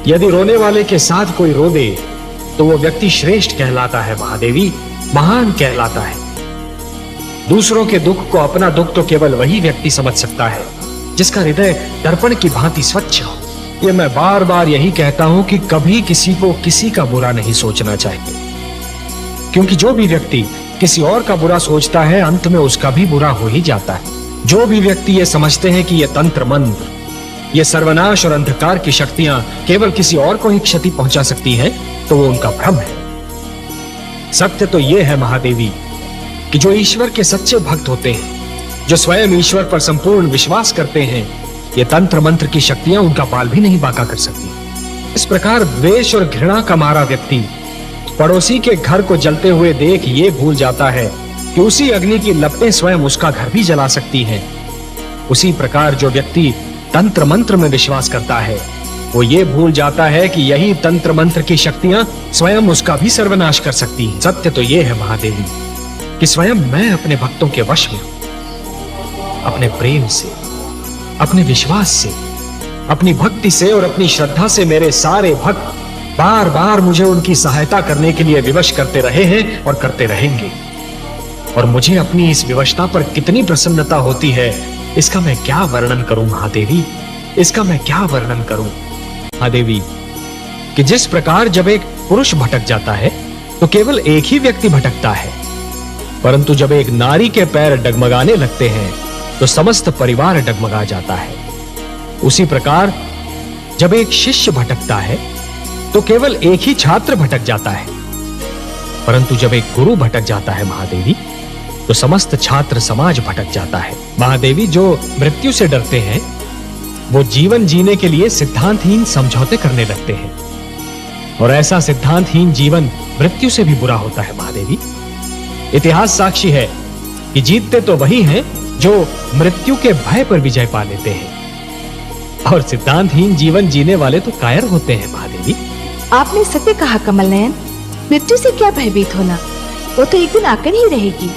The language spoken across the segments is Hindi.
यदि रोने वाले के साथ कोई रो दे तो वो व्यक्ति श्रेष्ठ कहलाता है महादेवी, महान कहलाता है। दूसरों के दुख को अपना दुख तो केवल वही व्यक्ति समझ सकता है जिसका हृदय दर्पण की भांति स्वच्छ हो। ये मैं बार बार यही कहता हूं कि कभी किसी को किसी का बुरा नहीं सोचना चाहिए, क्योंकि जो भी व्यक्ति किसी और का बुरा सोचता है अंत में उसका भी बुरा हो ही जाता है। जो भी व्यक्ति ये समझते हैं कि ये तंत्र मंत्र, ये सर्वनाश और अंधकार की शक्तियां केवल किसी और को ही क्षति पहुंचा सकती हैं, तो वो उनका भ्रम है। सत्य तो ये है महादेवी कि जो ईश्वर के सच्चे भक्त होते हैं, जो स्वयं ईश्वर पर संपूर्ण विश्वास करते हैं, ये तंत्र मंत्र की शक्तियां उनका बाल भी नहीं बांका कर सकती। इस प्रकार द्वेष और घृणा का मारा व्यक्ति पड़ोसी के घर को जलते हुए देख ये भूल जाता है कि उसी अग्नि की लपटें स्वयं उसका घर भी जला सकती हैं। उसी प्रकार जो व्यक्ति तंत्र मंत्र में विश्वास करता है वो ये भूल जाता है कि यही तंत्र मंत्र की शक्तियां स्वयं उसका भी सर्वनाश कर सकती हैं। सत्य तो ये है महादेवी कि स्वयं मैं अपने भक्तों के वश में हूं। अपने प्रेम से, अपने विश्वास से, अपनी भक्ति से और अपनी श्रद्धा से मेरे सारे भक्त बार बार मुझे उनकी सहायता करने के लिए विवश करते रहे हैं और करते रहेंगे। और मुझे अपनी इस विवशता पर कितनी प्रसन्नता होती है, इसका मैं क्या वर्णन करूं महादेवी, इसका मैं क्या वर्णन करूं महादेवी। कि जिस प्रकार जब एक पुरुष भटक जाता है तो केवल एक ही व्यक्ति भटकता है, परंतु जब एक नारी के पैर डगमगाने लगते हैं तो समस्त परिवार डगमगा जाता है। उसी प्रकार जब एक शिष्य भटकता है तो केवल एक ही छात्र भटक जाता है, परंतु जब एक गुरु भटक जाता है महादेवी तो समस्त छात्र समाज भटक जाता है। महादेवी, जो मृत्यु से डरते हैं वो जीवन जीने के लिए सिद्धांतहीन समझौते करने लगते हैं, और ऐसा सिद्धांतहीन जीवन मृत्यु से भी बुरा होता है महादेवी। इतिहास साक्षी है कि जीतते तो वही हैं जो मृत्यु के भय पर विजय पा लेते हैं, और सिद्धांतहीन जीवन जीने वाले तो कायर होते हैं महादेवी। आपने सत्य कहा कमल नयन। मृत्यु से क्या भयभीत होना, वो तो एक दिन आकर ही रहेगी,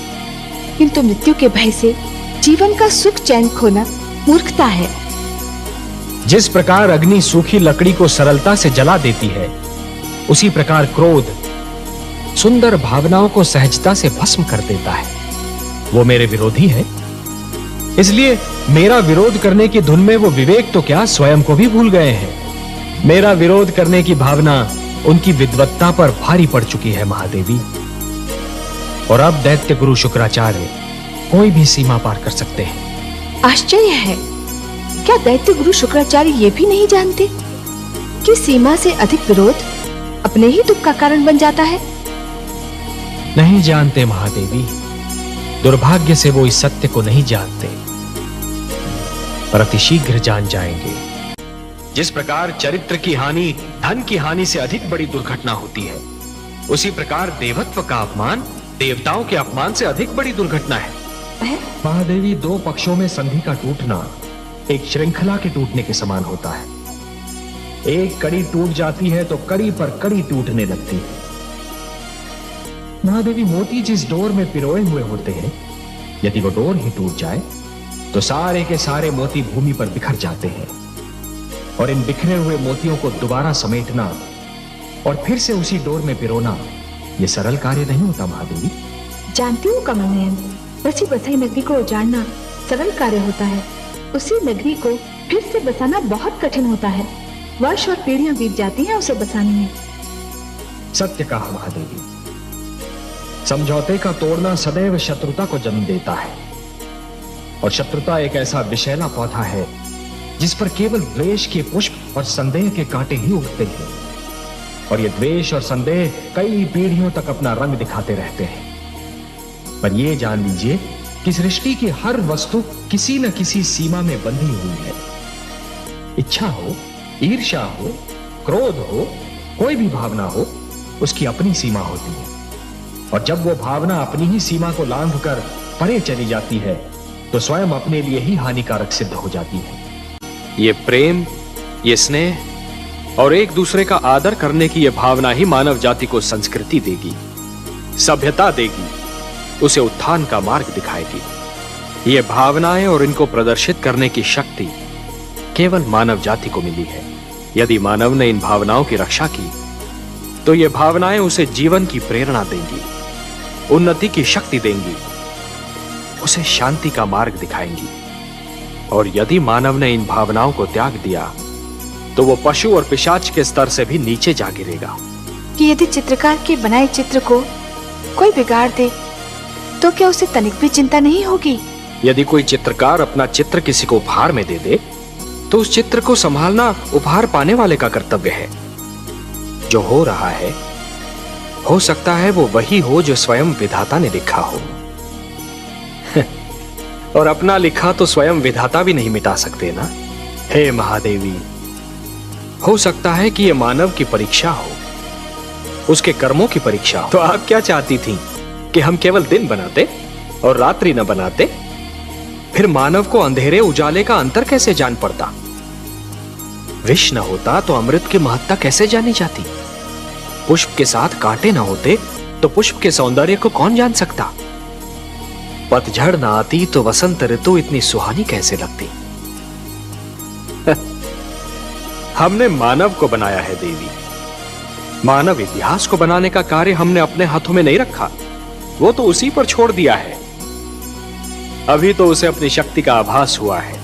किंतु मृत्यु के भय से जीवन का सुख चैन खोना मूर्खता है। जिस प्रकार अग्नि सूखी लकड़ी को सरलता से जला देती है, उसी प्रकार क्रोध सुंदर भावनाओं को सहजता से भस्म कर देता है। वो मेरे विरोधी है, इसलिए मेरा विरोध करने की धुन में वो विवेक तो क्या स्वयं को भी भूल गए हैं। मेरा विरोध करने की भावना उनकी विद्वत्ता पर भारी पड़ चुकी है महादेवी, और अब दैत्य गुरु शुक्राचार्य कोई भी सीमा पार कर सकते हैं। आश्चर्य है, क्या दैत्य गुरु शुक्राचार्य ये भी नहीं जानते कि सीमा से अधिक विरोध अपने ही दुख का कारण बन जाता है? नहीं जानते महादेवी, दुर्भाग्य से वो इस सत्य को नहीं जानते, पर अतिशीघ्र जान जाएंगे। जिस प्रकार चरित्र की हानि धन की हानि से अधिक बड़ी दुर्घटना होती है, उसी प्रकार देवत्व का अपमान देवताओं के अपमान से अधिक बड़ी दुर्घटना है। महादेवी, दो पक्षों में संधि का टूटना एक श्रृंखला के टूटने के समान होता है। एक कड़ी टूट जाती है तो कड़ी पर कड़ी टूटने लगती है। महादेवी, मोती जिस डोर में पिरोए हुए होते हैं, यदि वो डोर ही टूट जाए तो सारे के सारे मोती भूमि पर बिखर जाते हैं, और इन बिखरे हुए मोतियों को दोबारा समेटना और फिर से उसी डोर में पिरोना यह सरल कार्य नहीं होता महादेवी। जानती हूँ कमल नयन, बसी बसाई नगरी को उजाड़ना सरल कार्य होता है, उसी नगरी को फिर से बसाना बहुत कठिन होता है। वर्ष और पीढ़ियां बीत जाती हैं उसे बसाने में। सत्य कहा महादेवी, समझौते का तोड़ना सदैव शत्रुता को जन्म देता है, और शत्रुता एक ऐसा विषैला पौधा है जिस पर केवल द्वेष के पुष्प और संदेह के कांटे ही उगते हैं, और ये द्वेष और संदेह कई पीढ़ियों तक अपना रंग दिखाते रहते हैं। पर ये जान लीजिए कि सृष्टि की हर वस्तु किसी न किसी सीमा में बंधी हुई है। इच्छा हो, ईर्ष्या हो, क्रोध हो, कोई भी भावना हो, उसकी अपनी सीमा होती है, और जब वो भावना अपनी ही सीमा को लांघकर परे चली जाती है तो स्वयं अपने लिए ही हानिकारक सिद्ध हो जाती है। ये प्रेम, ये स्नेह और एक दूसरे का आदर करने की ये भावना ही मानव जाति को संस्कृति देगी, सभ्यता देगी, उसे उत्थान का मार्ग दिखाएगी। ये भावनाएं और इनको प्रदर्शित करने की शक्ति केवल मानव जाति को मिली है। यदि मानव ने इन भावनाओं की रक्षा की तो ये भावनाएं उसे जीवन की प्रेरणा देंगी, उन्नति की शक्ति देंगी, उसे शांति का मार्ग दिखाएंगी। और यदि मानव ने इन भावनाओं को त्याग दिया तो वो पशु और पिशाच के स्तर से भी नीचे जा गिरेगा। कि यदि चित्रकार के बनाए चित्र को कोई बिगाड़ दे तो क्या उसे तनिक भी चिंता नहीं होगी? यदि कोई चित्रकार अपना चित्र किसी को उपहार में दे दे तो उस चित्र को संभालना उपहार पाने वाले का कर्तव्य है। जो हो रहा है हो सकता है वो वही हो जो स्वयं विधाता ने लिखा हो। और अपना लिखा तो स्वयं विधाता भी नहीं मिटा सकते ना। हे महादेवी, हो सकता है कि यह मानव की परीक्षा हो, उसके कर्मों की परीक्षा हो। तो आप क्या चाहती थी कि हम केवल दिन बनाते और रात्रि न बनाते? फिर मानव को अंधेरे उजाले का अंतर कैसे जान पड़ता? विष न होता तो अमृत की महत्ता कैसे जानी जाती? पुष्प के साथ कांटे न होते तो पुष्प के सौंदर्य को कौन जान सकता? पतझड़ न आती तो वसंत ऋतु इतनी सुहानी कैसे लगती? हमने मानव को बनाया है देवी। मानव इतिहास को बनाने का कार्य हमने अपने हाथों में नहीं रखा, वो तो उसी पर छोड़ दिया है। अभी तो उसे अपनी शक्ति का आभास हुआ है।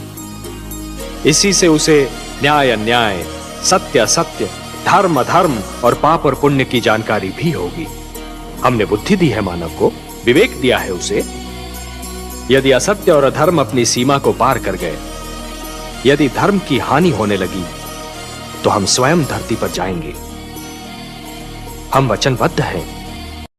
इसी से उसे न्याय अन्याय, सत्य असत्य, धर्म अधर्म और पाप और पुण्य की जानकारी भी होगी। हमने बुद्धि दी है मानव को, विवेक दिया है उसे। यदि असत्य और अधर्म अपनी सीमा को पार कर गए, यदि धर्म की हानि होने लगी तो हम स्वयं धरती पर जाएंगे। हम वचनबद्ध हैं